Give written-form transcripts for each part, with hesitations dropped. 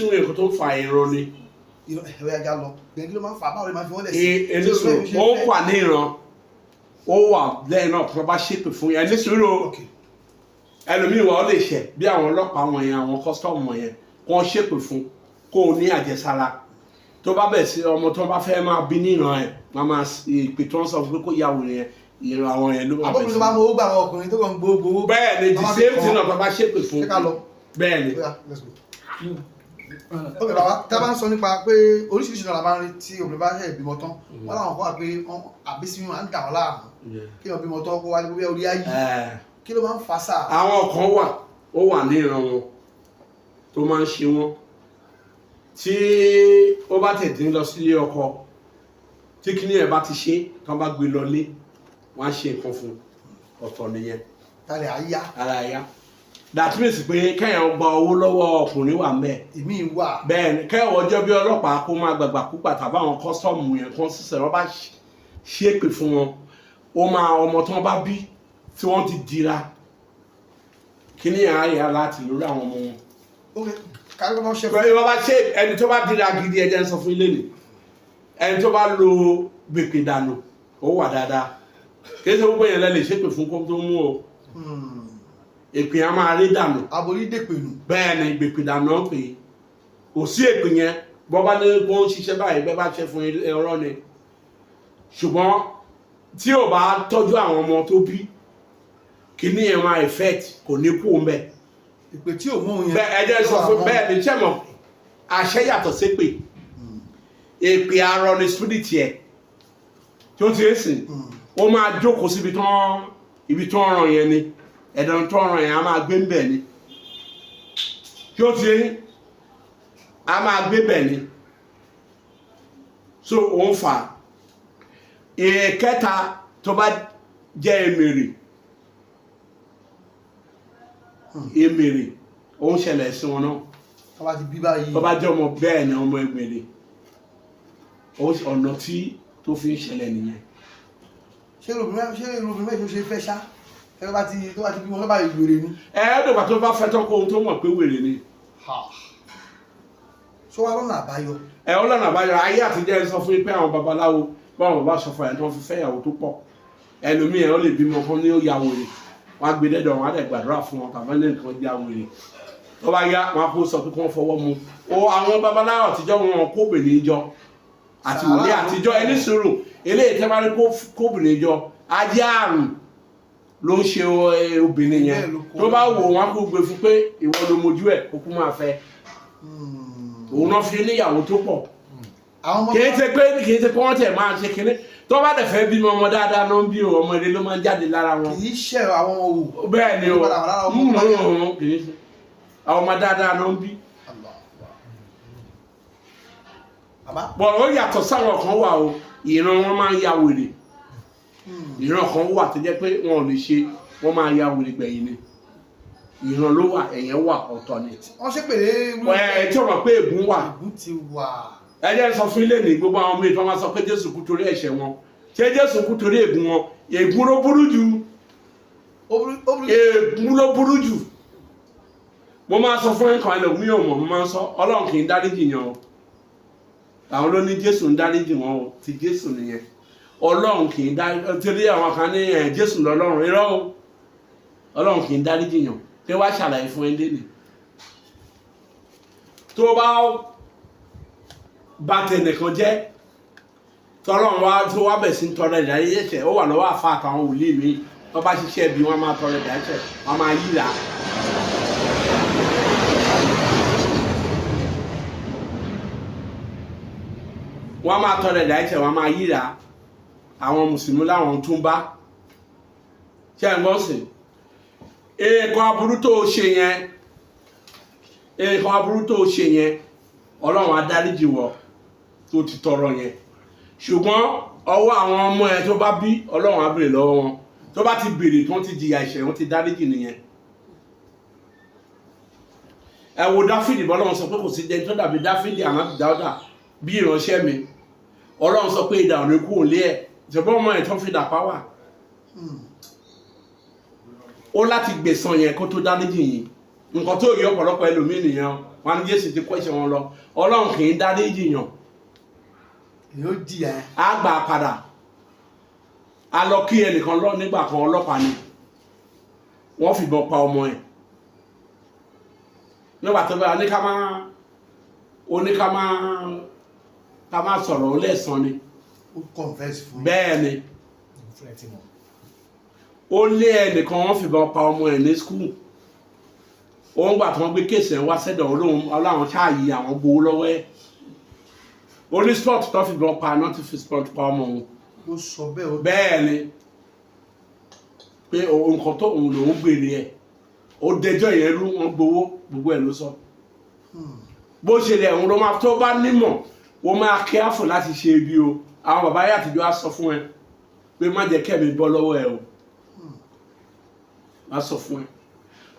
sínú nǹkan tó ń fa ìran ni. Ẹ̀rọ ajá lọ gbẹ̀ngí ló máa ń fà báwo lè máa fi wọ́n lẹ̀ sí. ẹni sọ̀rọ̀ ó wà ní ìran ó wà lẹ́yìn náà tó bá ṣépè fún yẹn ẹni sọ̀rọ̀ ẹlòmíì wà ó lè ṣẹ̀ bí àwọn ọlọ́pàá wọn yẹn àwọn kọ́sítọ́ọ̀mù wọn yẹn kó wọ́n ṣépè fún kó o ní àjẹsára tó bá bẹ̀ sí ọmọ tó bá fẹ́ máa bí ní ìran ẹ̀ máa ìpè tó ń sọ fún pé kó yàwó yẹn ìran àwọn yẹn ló máa bẹ̀ sí. àbúrò tó bá mọ owó gbà àwọn ọkùnrin tó kàn ń gbowó. bẹ́ẹ̀ ni the same thing náà tó bá ṣépè fún bẹ́ẹ̀ ni. ok bàbá tá a bá ń sọ nípa pé oríṣiríṣi náà la máa ń rí tí obìnrin bá ṣe ìbímọ tán wọn làwọn kọ́ wà pé àbísí máa ń dà wọ́n láàmú kí wọ́n bímọ tán kó wá ní bóyá orí ayé kí ló máa ń fa sáà. àwọn kan wà ó wà ní ìran wọn tó máa ń ṣe wọn tí ó bá tètè lọ sílé ọkọ tí kíní ẹ̀ bá ti ṣe tó bá gbé lọlé wọ́n á ṣe nǹkan fún ọ̀tọ̀ nìyẹn. tálẹ̀ àyà. ara ya that means pé kẹ́yàn gba owó lọ́wọ́ ọkùnrin wà mẹ́ẹ̀. èmi wà. bẹ́ẹ̀ ni kẹ́yàn ọjọ́ bí ọlọ́pàá kó máa gbàgbà púpà tàbí àwọn kọ́sítọ́ọ̀mù yẹn kan sísẹ̀ wọ́n bá ṣépè fún wọn ó máa ọmọ tí wọ́n bá bí tí wọ́n ti dira kíní àáyá láti lórí àwọn ọmọ wọn. ok kárí bá ṣe fún mi. bá ṣe ẹni tó bá dira gidi ẹjẹ ń sọ fún ilé ni ẹni tó bá lo gbèpè dànù ó wà dáadáa kí ẹ sọ gbogbo yẹn lẹ́lẹ̀ ṣépè fún kó tó mú o. èpè yẹn máa rí dànù. aborí dèpè nù. bẹ́ẹ̀ ni gbèpè dànù náà pè é kò sí èpè yẹn bọ́ bá ní kó ń ṣiṣẹ́ báyìí bẹ́ẹ̀ bá ṣe fún ẹ̀rọ ni ṣùgbọ́n tí ò bá tọ́jú àwọn ọmọ tó bí kíní yẹn máa effect kò ní kú ń bẹ̀. ìpè tí ò mú yẹn. bẹ́ẹ̀ ẹ jẹ́ sọ fún bẹ́ẹ̀ ni sẹ́mọ̀ àṣẹ yàtọ̀ sépè èpè arọ ni spirit yẹ tí ó ti ń sìn ó máa jókòó síbi ibi tó ń ràn yẹn ni ẹ̀dọ̀n tó ń ràn yẹn á máa gbé ń bẹ̀ ni tí ó ti ń á máa gbé bẹ̀ ni so òun fà ìkẹta tó bá jẹ́ èmèrè òun ṣẹlẹ̀ sí wọn náà tó bá ti bí báyìí tó bá jẹ́ ọmọ bẹ́ẹ̀ ni ọmọ èmèrè ọ̀nà tí tó fi ń ṣẹlẹ̀ nìyẹn. ṣé irúgbìn mẹ́jọ ṣe fẹ́ ṣá tó bá ti bí wọn lọ́ba ìwèrè ni. ẹ̀ẹ́dọ̀gbà tó bá fẹ́ tán kó ohun tó mọ̀ pé wèrè ni. ṣó wá lọ́nà àbáyọ. ọlọ́nà àbáyọ ayé àtijọ́ sọ fún pé àwọn babaláwo báwọn bá sọ fún ẹ̀ tó fi fẹ́ ìyàwó tó pọ̀ ẹlòmíì ó lè bímọ fún ní ó ya wèrè wọn á gbé dẹ́dọ̀ wọn á dẹ̀ gbàdúrà fún wọn tàbí ní nǹkan já wèrè tó bá yá wọn á kó sọ pé kí wọ́n fọwọ́ mu àwọn babaláwo àtijọ́ wọn kóbìnrin jọ àti wòlé àtijọ́ ẹni sùúrù eléyìí tẹ́ bá rí kóbìnrin jọ ajé àrùn ló ń ṣe obìnrin yẹn tó bá wò wọn kó gbé fún pé ìwọ ló mojú ẹ̀ kó kú máa fẹ́ òun náà fi níyàwó tó pọ̀ kì í ṣe pé wọ́n tẹ̀ máa ṣe kinní tó bá dẹ̀ fẹ́ bímọ ọmọ dáadáa náà ń bí ọmọ eré ló máa ń jáde lára wọn. kì í ṣe àwọn òwò. bẹ́ẹ̀ ni o kì í ṣe àwọn ọmọ dáadáa náà ń bí. bọ̀ ó yàtọ̀ sáwọn kan wà o ìran wọn máa ń ya wèrè ìran kan wà tó jẹ́ pé wọn ò lè ṣe wọ́n máa ya wèrè gbẹ̀yìn ni ìran ló wà ẹ̀yẹn wà ọ̀tọ̀ ni. wọ́n ṣe pèlè. ẹ̀ tí o mọ̀ pé ègún wà. ègún ti wà. ẹ jẹ́ sọ fún ilé ní gbogbo àwọn ọmọ ìtọ́ máa sọ pé Jésù kú torí ẹ̀ṣẹ̀ wọn ṣé Jésù kú torí ègún wọn ègún ló burú jù ègún ló burú jù mo máa sọ fún ẹ̀kan ẹlòmíì ò mọ̀ mo máa ń sọ Ọlọ́run kì í dáríjì yàn o àwọn ló ní Jésù ń dáríjì wọn o ti Jésù nìyẹn Ọlọ́run kì í dáríjì torí àwọn kan ní Jésù lọ́lọ́run irọ́ o Ọlọ́run kì í dáríjì yàn pé wá ṣàlàyé fún ẹ lẹ́nìí tó bá tẹnìkan jẹ́ tọ́lọ́run wá tó wá bẹ̀ sí ń tọrọ ìdárí ẹ̀ṣẹ̀ ó wà lọ́wọ́ àfa àtàwọn wòlíì mi tó bá ṣiṣẹ́ bí wọ́n máa tọrọ ìdárí ẹ̀ṣẹ̀ wọ́n máa yíra. wọ́n máa tọrọ ìdárí ẹ̀ṣẹ̀ wọ́n máa yíra àwọn mùsùlùmí láwọn tún bá ṣe ń gbọ́ sí nǹkan aburú tó ṣe yẹn Ọlọ́run á dáríjì wọ́ tó ti tọrọ yẹn ṣùgbọ́n ọwọ́ àwọn ọmọ ẹ tó bá bí Ọlọ́run á béèrè lọ́wọ́ wọn tó bá ti béèrè tó ti jìyà ẹ̀ṣẹ̀ wọn ti dáríjì nìyẹn. ẹ wo Dáfídì bọ́lọ́run sọ pé kò sí jẹni tó dàbí Dáfídì ànábì Dáúdà bí ìránṣẹ́ mi Ọlọ́run sọ pé idà ò ní kú òlé ẹ̀ ṣùgbọ́n ọmọ ẹ̀ tó fi dà páwà ó láti gbẹ̀san yẹn kó tó dáríjì yìí nǹkan tó yẹ ọ̀pọ̀lọpọ̀ ẹlòmíì nìyẹn wọn ní Jésù ti kọ́ ìṣẹ́ wọn lọ Ọlọ́run kì í dárí jìyàn yóò jìyà á gbà padà a lọ kí ẹnìkan lọ nígbà kan ọlọ́pàá ni wọ́n fìbọn pa ọmọ ẹ̀ nígbà tó bá ká má sọ̀rọ̀ ó lẹ́sàn ni bẹ́ẹ̀ ni ó lé ẹnìkan wọ́n fìbọn pa ọmọ ẹ̀ ní skul òun gbà tí wọ́n gbé kéèsì ẹ̀ wá sẹ́dọ̀ ọlọ́run ṣáàyí àwọn gbowó lọ́wọ́ ẹ̀ ó ní sport tó fìbọn pa náà ti fi sport pa ọmọ òun ó sọ bẹ́ẹ̀ ni pé nǹkan tó òun lòún gbèrè ẹ̀ ó dẹjọ́ yẹn rú wọn gbogbo ẹ̀ ló sọ bó ṣe lẹ̀ òun ló máa tó bá nímọ̀ wọ́n máa careful láti ṣe ibi o àwọn bàbá yà àtijọ́ á sọ fún ẹ pé má jẹ́ kẹ́mi bọ́ lọ́wọ́ ẹ o má sọ fún ẹ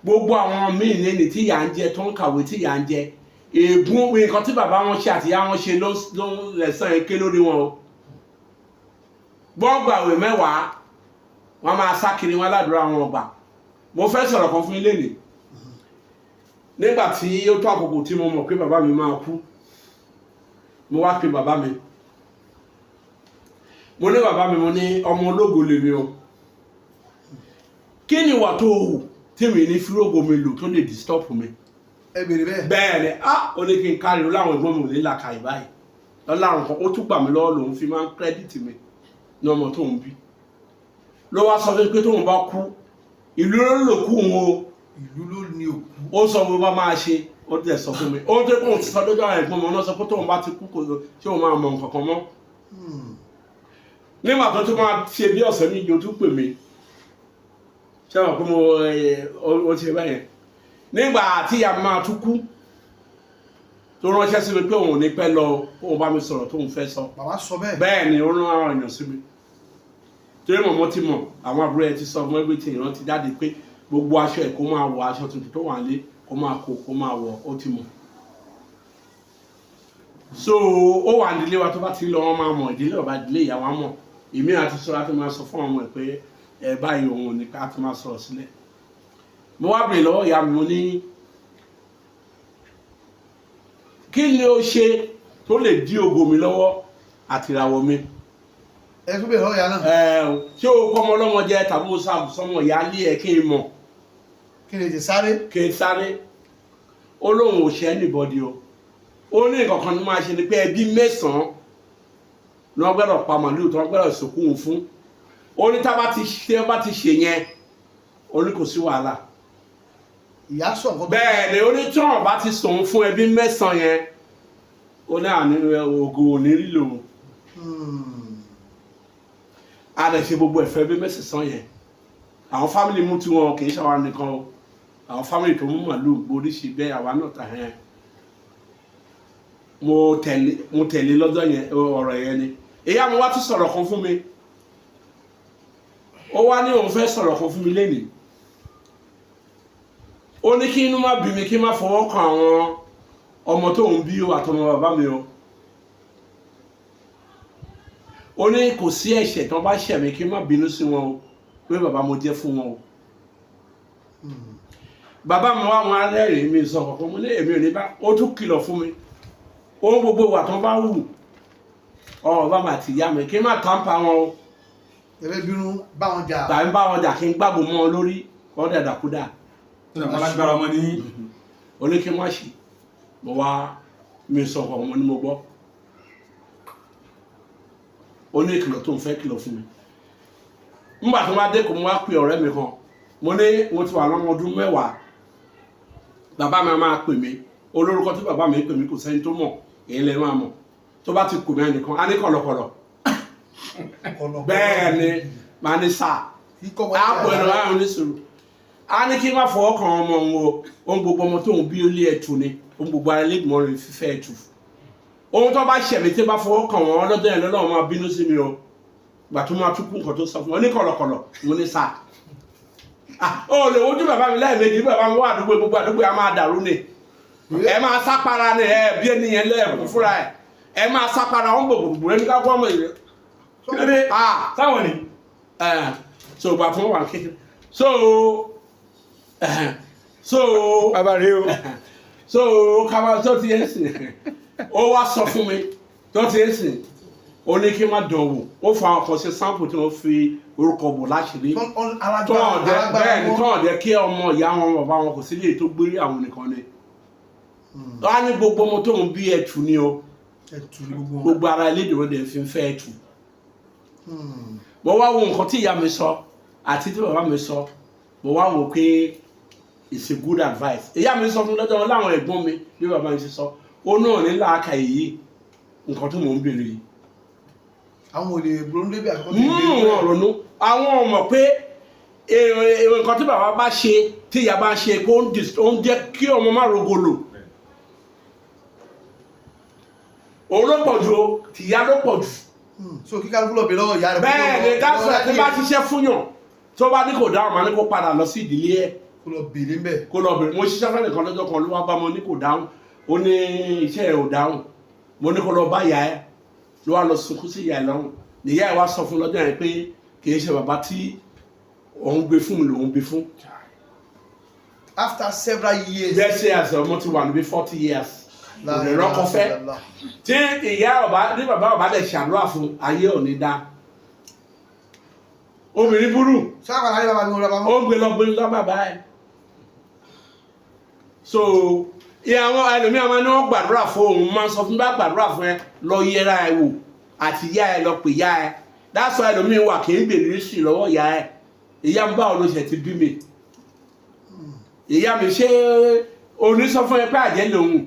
gbogbo àwọn míì lẹ́ni tí ìyà ń jẹ tó ń kàwé tí ìyà ń jẹ ègún nǹkan tí bàbá wọn ṣe àti ìyá wọn ṣe ló ń lẹ̀sán eke lórí wọn o gbọ́ngbàwé mẹ́wàá wọ́n máa sá kiri wọn ládùúrà wọn ọgbà mo fẹ́ sọ̀rọ̀ kan fún ilé nì nígbà tí ó tó àkókò tí mo mọ̀ pé bàbá mi máa kú mo wá pe bàbá mi mo ní bàbá mi mo ní ọmọ ológo lèmi o kí ni ìwà tó hù tí mi ní fírógò mi lò tó lè disturb mi ẹ bèrè bẹ́ẹ̀ bẹ́ẹ̀ ni ó ní kí n kárí láwọn ẹ̀gbọ́n mi ò ní làkàì báyìí lọ́láwọn kan ó tún gbà mí lọ́wọ́ lòun fi máa ń kírẹ́dìtì mi ní ọmọ tóun bí ló wá sọ pé tóun bá kú ìlú ló lò kú òun o ìlú ló ní òkú ó sọ bó bá máa ṣe ó tẹ̀ sọ fún mi ó tẹ́ kóun ti sọ lójú àwọn ẹ̀gbọ́n mi náà sọ pé tóun bá ti kú kò tí òun máa mọ nǹkan kan mọ́ nígbà tó tún máa ṣe bí ọ̀sẹ̀ méjì ó tún pè mí ṣé wọn pé ó ti báyẹn nígbà tí ìyá máa tún kú tó ránṣẹ́ sí mi pé òun ò ní pẹ́ lọ kóun bá mi sọ̀rọ̀ tóun fẹ́ sọ bàbá sọ bẹ́ẹ̀ bẹ́ẹ̀ ni ó rán àwọn èèyàn sí mi torí mọ̀mọ́ ti mọ̀ àwọn àbúrò ẹ̀ ti sọ fún ẹgbẹ́ tí ìran ti jáde pé gbogbo aṣọ ẹ̀ kó máa wọ aṣọ tuntun tó wà lé kó máa kó máa wọ ó ti mọ̀ so ó wà nílé wa tó bá ti lọ wọn máa mọ̀ ìdílé ọba ìdílé ìyá wa mọ̀ èmi àti sọ láti máa sọ fún ọmọ ẹ̀ pé ẹ báyìí òun ò ní ká ti máa sọ̀rọ̀ sílẹ̀ mo wá bèèrè lọ́wọ́ ìyá mi mo ní kí ni ó ṣe tó lè dí ògo mi lọ́wọ́ àtìràwọ̀ mi ẹ tún bèèrè lọ́wọ́ ìyá náà ṣé o kọ́mọ ọlọ́mọ jẹ tàbí o sọmọ ìyá lé ẹ kí n mọ̀ kí ni ètè sáré kí n sáré ó lóun ò ṣe anybody o ó ní nǹkan kan ní máa ṣe ni pé ẹbí mẹ́sàn-án ni wọ́n gbọ́dọ̀ pa màlúù tí wọ́n gbọ́dọ̀ sòkú òun fún ó ní tá bá ti ṣe yẹn ó ní kò sí wàhálà ìyá sọ nǹkan bẹ́ẹ̀ ni ó ní tí wọ́n bá ti sòun fún ẹbí mẹ́sàn-án yẹn ó ní àní ògo ò ní lílò a lè ṣe gbogbo ẹ̀fẹ́ ẹbí mẹ́sàn-án yẹn àwọn fámìlì mú tiwọn kì í ṣàwọn nìkan o àwọn fámìlì tó mú màlúù gboríṣi bẹ́ẹ̀ àwa náà tà yẹn mo tẹ̀lé lọ́jọ́ yẹn ọ̀rọ̀ yẹn ni ìyá mi wá tún sọ̀rọ̀ kan fún mi ó wá ní òun fẹ́ sọ̀rọ̀ kan fún mi lénìí ó ní kí inú má bí mi kí má fọwọ́ kan àwọn ọmọ tó ń bí àtọmọ bàbá mi o ó ní kò sí ẹ̀ṣẹ̀ tó bá ṣẹ̀ mí kí má bínú sí wọn o pé bàbá mo jẹ́ fún wọn o bàbá mi wá wọn arẹ́rìn mi sọ kọ̀ọ̀kan mo ní èmi ò ní bá ó tún kìlọ̀ fún mi ó gbogbo wà tó bá wù ọ̀rọ̀ bá mà ti yá mi kí má tàǹpà wọn o ẹ̀fẹ́ bínú bá wọn jà tàbí bá wọn jà kí n gbàgbọ́ mọ́ ọ lórí kọ́ dàdàkúdà alágbára ọmọ ní oníkí má ṣe mo wá mi sọ ọ̀rọ̀ ọmọ ní mo gbọ́ ó ní ìkìlọ̀ tó ń fẹ́ kìlọ̀ fún mi nígbà tó má dé kò mo wá pè ọ̀rẹ́ mi kan mo ní mo ti wà lọ́mọ ọdún 10 bàbá mi máa pè mí olórúkọ tí bàbá mi pè mí kò sẹ́ni tó mọ̀ èyí lè máa mọ̀ tó bá ti kù mí ẹnìkan á ní kọ̀lọ̀kọ̀lọ̀ bẹ́ẹ̀ ni màá ní sáà á pọ̀ ẹ̀rọ láàrin oníṣòro á ní kí n má fọwọ́ kan ọmọ òun o ohun gbogbo ọmọ tóun bí ó lé ẹ̀tù ni ohun gbogbo ara lẹ́gbọ̀n rẹ̀ fífẹ́ ẹ̀tù ohun tó bá ṣẹ̀mí tí bá fọwọ́ kan wọn lọ́dọ̀ yẹn lọ́dọ̀ wọn máa bínú sí mi o gbà tó máa túkú nǹkan tó sọ fún wọn ní kọ̀lọ̀kọ̀lọ̀ mo ní sáà ó lè wojú bàbá mi lẹ́ẹ̀mejì bàbá mi wà àdúgbò gbogbo àdúgbò a máa dàrú ni ẹ máa sápara ni ẹ bí ènìyàn lẹ́ẹ̀kún fúnra ẹ máa sápara wọn gbogbo ẹni ká gbọ́ ọmọ ìrẹ́ kílódé táwọn ni so gbà fún wa kékeré so so bàbá rẹ o. so kaba tó ti yẹn sìn ó wá sọ fún mi tó ti yẹn sìn ó ní kí n má dán wò ó fa ọkọ̀ sí sample tí wọ́n fi orúkọ bò láṣìírí bẹ́ẹ̀ ni tọ́ọ̀ dẹ́ kí ọmọ ìyá wọn bàbá wọn kò sí lè tó gbé àwọn nìkan ni wọ́n á ní gbogbo ọmọ tó ń bí ẹ̀tù ni o gbogbo ara Elédùmarè dẹ̀ fi ń fẹ́ ẹ̀tù mo wá wo nǹkan tí ìyá mi sọ àti tí bàbá mi sọ mo wá wò pé it's a good advice ìyá mi sọ fún lọ́jọ́ wọn láwọn ẹ̀gbọ́n mi bí bàbá mi ṣe sọ ó náà ní làákà yìí nǹkan tó mò ń béèrè yìí. àwọn olè ronú débi àkọ́kọ́ tó ń béèrè wọn ronú àwọn ọmọ pé nǹkan tí bàbá bá ṣe tí ìyá bá ṣe pé ó ń jẹ́ kí ọmọ má rogolo òun ló pọ̀ jù o tìyá ló pọ̀ jù. so kíkà ló bẹ lọ́wọ́ ìyá rẹ̀. bẹ́ẹ̀ ni káṣọ ẹ̀ tí bá ṣiṣẹ́ fúnyàn tó bá ní kò dáhùn máa ní kó padà lọ sí ìdílé ẹ̀. kó lọ bèrè ń bẹ̀. kó lọ bèrè mo ṣiṣẹ́ fẹ́ nìkan lọ́jọ́ kan ló wá bá mo ní kò dáhùn ó ní iṣẹ́ ẹ̀ ò dáhùn mo ní kó lọ bá ìyá ẹ̀ ló wá lọ sunkún sí ìyá ẹ̀ lọ́rùn nìyá ẹ̀ wá sọ fún lọ́jọ́ yẹn pé kì í ṣe bàbá tí òun gbé fún mi lòun gbé fún. after several years. bẹ́ẹ̀ ṣe àṣẹ ọmọ ti wà níbi 40 years òrè rọ́kọ fẹ́ tí ìyá ọba ní bàbá ọba lè ṣàdúrà fún ayé òní dá obìnrin burú sábà láyé bàbá mi ò rà bàbá. ó ń gbé lọ bàbá ẹ̀ so àwọn ẹlòmíràn máa ní wọ́n gbàdúrà fún òun máa sọ fún bá gbàdúrà fún ẹ lọ yẹra ẹ wò àti ìyá ẹ lọ pè ìyá ẹ dáṣọ ẹlòmíràn wà kì í bèrè sí lọ́wọ́ ìyá ẹ ìyá ń bá olóṣèlú ti bí mi ìyá mi ṣe onísọ fún ẹ pé àjẹ́ lòun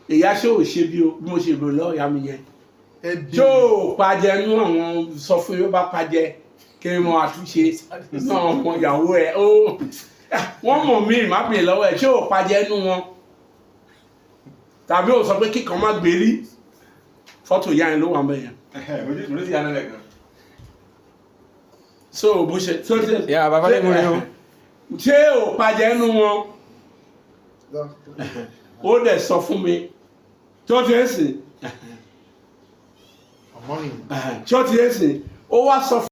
ìyá ṣé ò ṣe bí mo ṣe rò lọ́wọ́ ìyá mi yẹn ṣé ò pàjẹ́ nú àwọn sọ fún yóò bá pàjẹ́ kí wọ́n àtúnṣe náà ọmọ ìyàwó ẹ̀ wọ́n mọ̀ mí má pè lọ́wọ́ ẹ̀ ṣé ò pàjẹ́ nú wọn tàbí ò sọ pé kíkan má gbérí fọ́tò ìyá yẹn ló wà mẹ́ yẹn. mo ló ti yánnà lẹ̀ gan. so bó ṣe tó ṣe ìyá bàbá lè mú rẹ o. ṣé ò pàjẹ́ nú wọn ó dẹ̀ sọ fún mi tó ti ẹ̀ sìn tó ti ẹ̀ sìn ó wá sọ fún